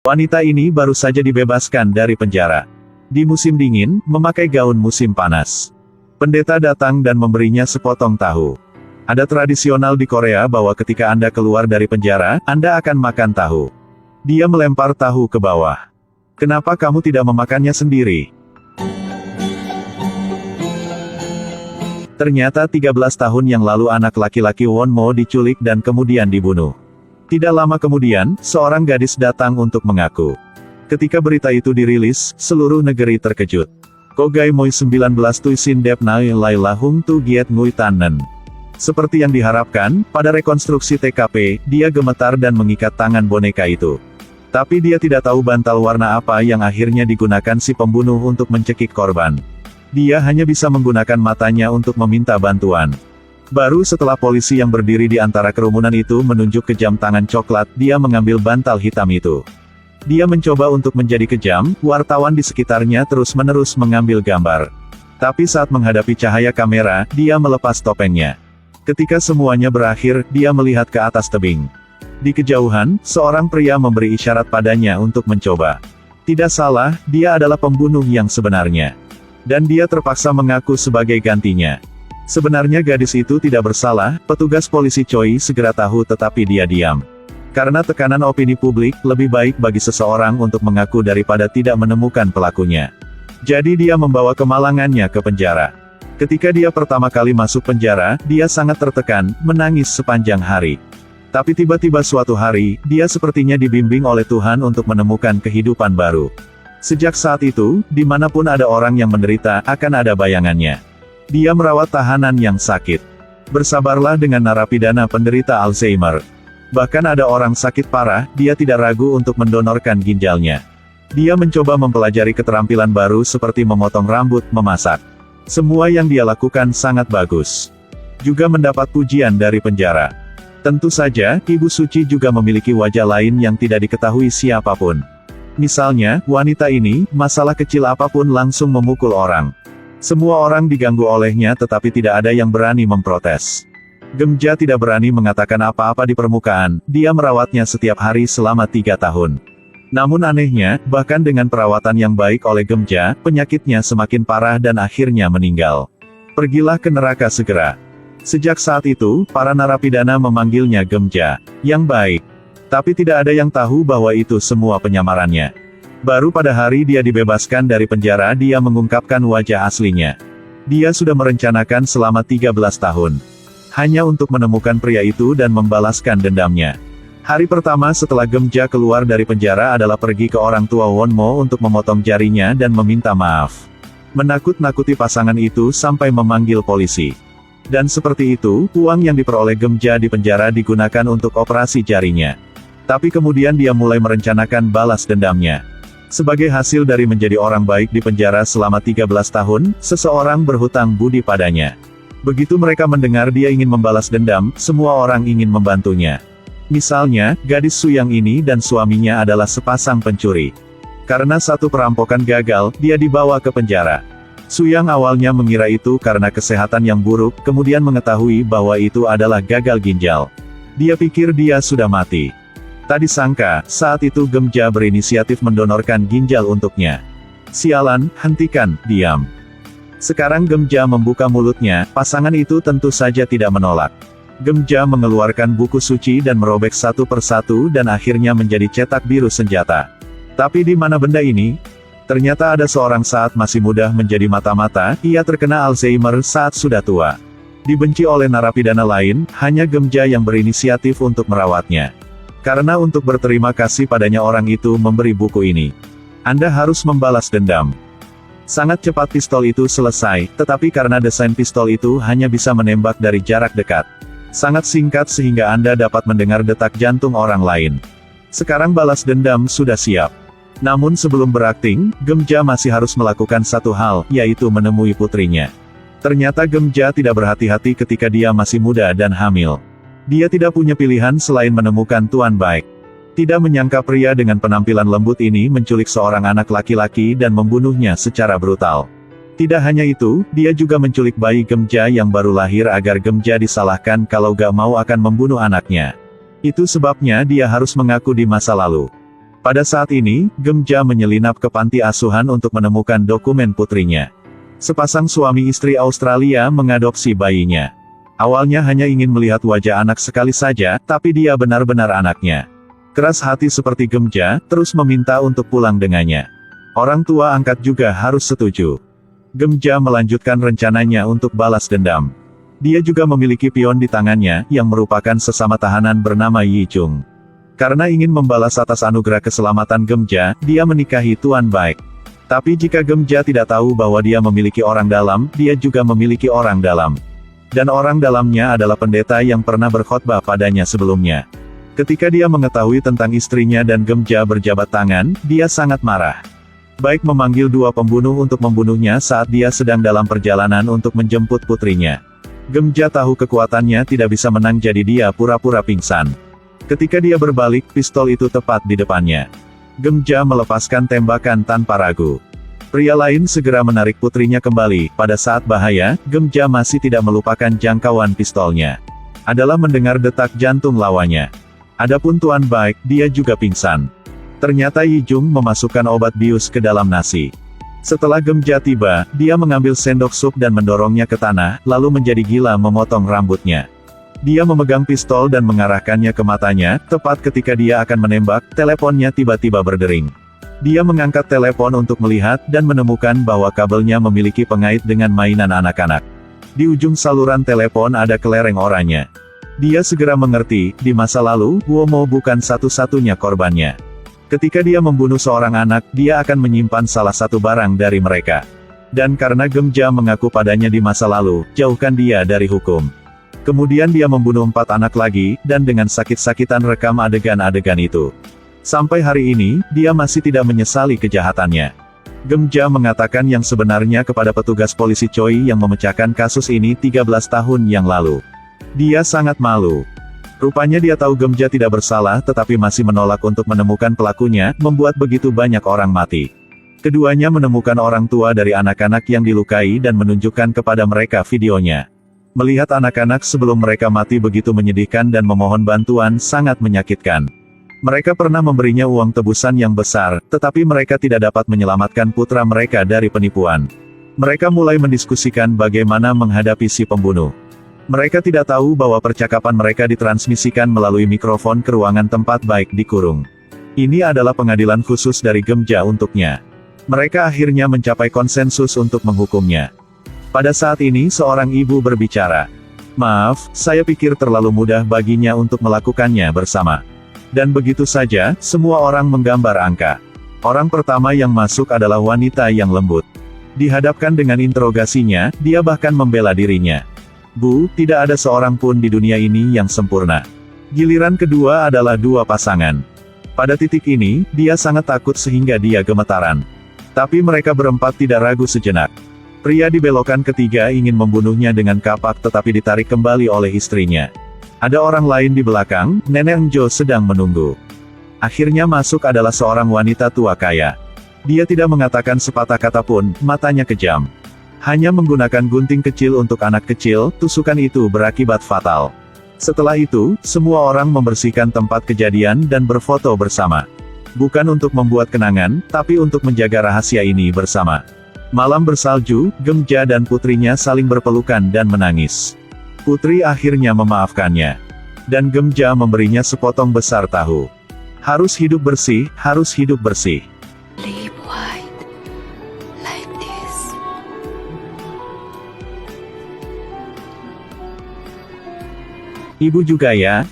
Wanita ini baru saja dibebaskan dari penjara. Di musim dingin, memakai gaun musim panas. Pendeta datang dan memberinya sepotong tahu. Ada tradisional di Korea bahwa ketika Anda keluar dari penjara, Anda akan makan tahu. Dia melempar tahu ke bawah. Kenapa kamu tidak memakannya sendiri? Ternyata 13 tahun yang lalu anak laki-laki Wonmo diculik dan kemudian dibunuh. Tidak lama kemudian, seorang gadis datang untuk mengaku. Ketika berita itu dirilis, seluruh negeri terkejut. Kogai Moi 19 Tuisin Dep Nai Lai Lahung Tu Giet Ngui Tanen. Seperti yang diharapkan, pada rekonstruksi TKP, dia gemetar dan mengikat tangan boneka itu. Tapi dia tidak tahu bantal warna apa yang akhirnya digunakan si pembunuh untuk mencekik korban. Dia hanya bisa menggunakan matanya untuk meminta bantuan. Baru setelah polisi yang berdiri di antara kerumunan itu menunjuk ke jam tangan coklat, dia mengambil bantal hitam itu. Dia mencoba untuk menjadi kejam, wartawan di sekitarnya terus-menerus mengambil gambar. Tapi saat menghadapi cahaya kamera, dia melepas topengnya. Ketika semuanya berakhir, dia melihat ke atas tebing. Di kejauhan, seorang pria memberi isyarat padanya untuk mencoba. Tidak salah, dia adalah pembunuh yang sebenarnya. Dan dia terpaksa mengaku sebagai gantinya. Sebenarnya gadis itu tidak bersalah, petugas polisi Choi segera tahu tetapi dia diam. Karena tekanan opini publik, lebih baik bagi seseorang untuk mengaku daripada tidak menemukan pelakunya. Jadi dia membawa kemalangannya ke penjara. Ketika dia pertama kali masuk penjara, dia sangat tertekan, menangis sepanjang hari. Tapi tiba-tiba suatu hari, dia sepertinya dibimbing oleh Tuhan untuk menemukan kehidupan baru. Sejak saat itu, dimanapun ada orang yang menderita, akan ada bayangannya. Dia merawat tahanan yang sakit. Bersabarlah dengan narapidana penderita Alzheimer. Bahkan ada orang sakit parah, dia tidak ragu untuk mendonorkan ginjalnya. Dia mencoba mempelajari keterampilan baru seperti memotong rambut, memasak. Semua yang dia lakukan sangat bagus. Juga mendapat pujian dari penjara. Tentu saja, Ibu Suci juga memiliki wajah lain yang tidak diketahui siapapun. Misalnya, wanita ini, masalah kecil apapun langsung memukul orang. Semua orang diganggu olehnya tetapi tidak ada yang berani memprotes. Gemja tidak berani mengatakan apa-apa di permukaan, dia merawatnya setiap hari selama 3 tahun. Namun anehnya, bahkan dengan perawatan yang baik oleh Gemja, penyakitnya semakin parah dan akhirnya meninggal. Pergilah ke neraka segera. Sejak saat itu, para narapidana memanggilnya Gemja, yang baik. Tapi tidak ada yang tahu bahwa itu semua penyamarannya. Baru pada hari dia dibebaskan dari penjara dia mengungkapkan wajah aslinya. Dia sudah merencanakan selama 13 tahun. Hanya untuk menemukan pria itu dan membalaskan dendamnya. Hari pertama setelah Gemja keluar dari penjara adalah pergi ke orang tua Wonmo untuk memotong jarinya dan meminta maaf. Menakut-nakuti pasangan itu sampai memanggil polisi. Dan seperti itu, uang yang diperoleh Gemja di penjara digunakan untuk operasi jarinya. Tapi kemudian dia mulai merencanakan balas dendamnya. Sebagai hasil dari menjadi orang baik di penjara selama 13 tahun, seseorang berhutang budi padanya. Begitu mereka mendengar dia ingin membalas dendam, semua orang ingin membantunya. Misalnya, gadis Suyang ini dan suaminya adalah sepasang pencuri. Karena satu perampokan gagal, dia dibawa ke penjara. Suyang awalnya mengira itu karena kesehatan yang buruk, kemudian mengetahui bahwa itu adalah gagal ginjal. Dia pikir dia sudah mati. Tak disangka, saat itu Gemja berinisiatif mendonorkan ginjal untuknya. Sialan, hentikan, diam. Sekarang Gemja membuka mulutnya, pasangan itu tentu saja tidak menolak. Gemja mengeluarkan buku suci dan merobek satu persatu dan akhirnya menjadi cetak biru senjata. Tapi di mana benda ini? Ternyata ada seorang saat masih muda menjadi mata-mata, ia terkena Alzheimer saat sudah tua. Dibenci oleh narapidana lain, hanya Gemja yang berinisiatif untuk merawatnya. Karena untuk berterima kasih padanya orang itu memberi buku ini. Anda harus membalas dendam. Sangat cepat pistol itu selesai, tetapi karena desain pistol itu hanya bisa menembak dari jarak dekat. Sangat singkat sehingga Anda dapat mendengar detak jantung orang lain. Sekarang balas dendam sudah siap. Namun sebelum berakting, Gemja masih harus melakukan satu hal, yaitu menemui putrinya. Ternyata Gemja tidak berhati-hati ketika dia masih muda dan hamil. Dia tidak punya pilihan selain menemukan tuan baik. Tidak menyangka pria dengan penampilan lembut ini menculik seorang anak laki-laki dan membunuhnya secara brutal. Tidak hanya itu, dia juga menculik bayi Gemja yang baru lahir agar Gemja disalahkan kalau gak mau akan membunuh anaknya. Itu sebabnya dia harus mengaku di masa lalu. Pada saat ini, Gemja menyelinap ke panti asuhan untuk menemukan dokumen putrinya. Sepasang suami istri Australia mengadopsi bayinya. Awalnya hanya ingin melihat wajah anak sekali saja, tapi dia benar-benar anaknya. Keras hati seperti Gemja, terus meminta untuk pulang dengannya. Orang tua angkat juga harus setuju. Gemja melanjutkan rencananya untuk balas dendam. Dia juga memiliki pion di tangannya, yang merupakan sesama tahanan bernama Yi Chung. Karena ingin membalas atas anugerah keselamatan Gemja, dia menikahi Tuan Baik. Tapi jika Gemja tidak tahu bahwa dia memiliki orang dalam, dia juga memiliki orang dalam. Dan orang dalamnya adalah pendeta yang pernah berkhotbah padanya sebelumnya. Ketika dia mengetahui tentang istrinya dan Gemja berjabat tangan, dia sangat marah. Baik memanggil dua pembunuh untuk membunuhnya saat dia sedang dalam perjalanan untuk menjemput putrinya. Gemja tahu kekuatannya tidak bisa menang, jadi dia pura-pura pingsan. Ketika dia berbalik, pistol itu tepat di depannya. Gemja melepaskan tembakan tanpa ragu. Pria lain segera menarik putrinya kembali. Pada saat bahaya, Gemja masih tidak melupakan jangkauan pistolnya. Adalah mendengar detak jantung lawannya. Adapun Tuan Baik, dia juga pingsan. Ternyata Yi Chung memasukkan obat bius ke dalam nasi. Setelah Gemja tiba, dia mengambil sendok sup dan mendorongnya ke tanah, lalu menjadi gila memotong rambutnya. Dia memegang pistol dan mengarahkannya ke matanya, tepat ketika dia akan menembak, teleponnya tiba-tiba berdering. Dia mengangkat telepon untuk melihat, dan menemukan bahwa kabelnya memiliki pengait dengan mainan anak-anak. Di ujung saluran telepon ada kelereng oranye. Dia segera mengerti, di masa lalu, Womo bukan satu-satunya korbannya. Ketika dia membunuh seorang anak, dia akan menyimpan salah satu barang dari mereka. Dan karena Gemja mengaku padanya di masa lalu, jauhkan dia dari hukum. Kemudian dia membunuh 4 anak lagi, dan dengan sakit-sakitan rekam adegan-adegan itu. Sampai hari ini, dia masih tidak menyesali kejahatannya. Gemja mengatakan yang sebenarnya kepada petugas polisi Choi yang memecahkan kasus ini 13 tahun yang lalu. Dia sangat malu. Rupanya dia tahu Gemja tidak bersalah tetapi masih menolak untuk menemukan pelakunya, membuat begitu banyak orang mati. Keduanya menemukan orang tua dari anak-anak yang dilukai dan menunjukkan kepada mereka videonya. Melihat anak-anak sebelum mereka mati begitu menyedihkan dan memohon bantuan sangat menyakitkan. Mereka pernah memberinya uang tebusan yang besar, tetapi mereka tidak dapat menyelamatkan putra mereka dari penipuan. Mereka mulai mendiskusikan bagaimana menghadapi si pembunuh. Mereka tidak tahu bahwa percakapan mereka ditransmisikan melalui mikrofon ke ruangan tempat Baik dikurung. Ini adalah pengadilan khusus dari Gemja untuknya. Mereka akhirnya mencapai konsensus untuk menghukumnya. Pada saat ini seorang ibu berbicara. Maaf, saya pikir terlalu mudah baginya untuk melakukannya bersama. Dan begitu saja, semua orang menggambar angka. Orang pertama yang masuk adalah wanita yang lembut. Dihadapkan dengan interogasinya, dia bahkan membela dirinya. Bu, tidak ada seorang pun di dunia ini yang sempurna. Giliran kedua adalah 2 pasangan. Pada titik ini, dia sangat takut sehingga dia gemetaran. Tapi mereka berempat tidak ragu sejenak. Pria di belokan ketiga ingin membunuhnya dengan kapak tetapi ditarik kembali oleh istrinya. Ada orang lain di belakang, Nenek Jo sedang menunggu. Akhirnya masuk adalah seorang wanita tua kaya. Dia tidak mengatakan sepatah kata pun, matanya kejam. Hanya menggunakan gunting kecil untuk anak kecil, tusukan itu berakibat fatal. Setelah itu, semua orang membersihkan tempat kejadian dan berfoto bersama. Bukan untuk membuat kenangan, tapi untuk menjaga rahasia ini bersama. Malam bersalju, Gemja dan putrinya saling berpelukan dan menangis. Putri akhirnya memaafkannya. Dan Gemja memberinya sepotong besar tahu. Harus hidup bersih, harus hidup bersih. Live white, like this. Ibu juga ya.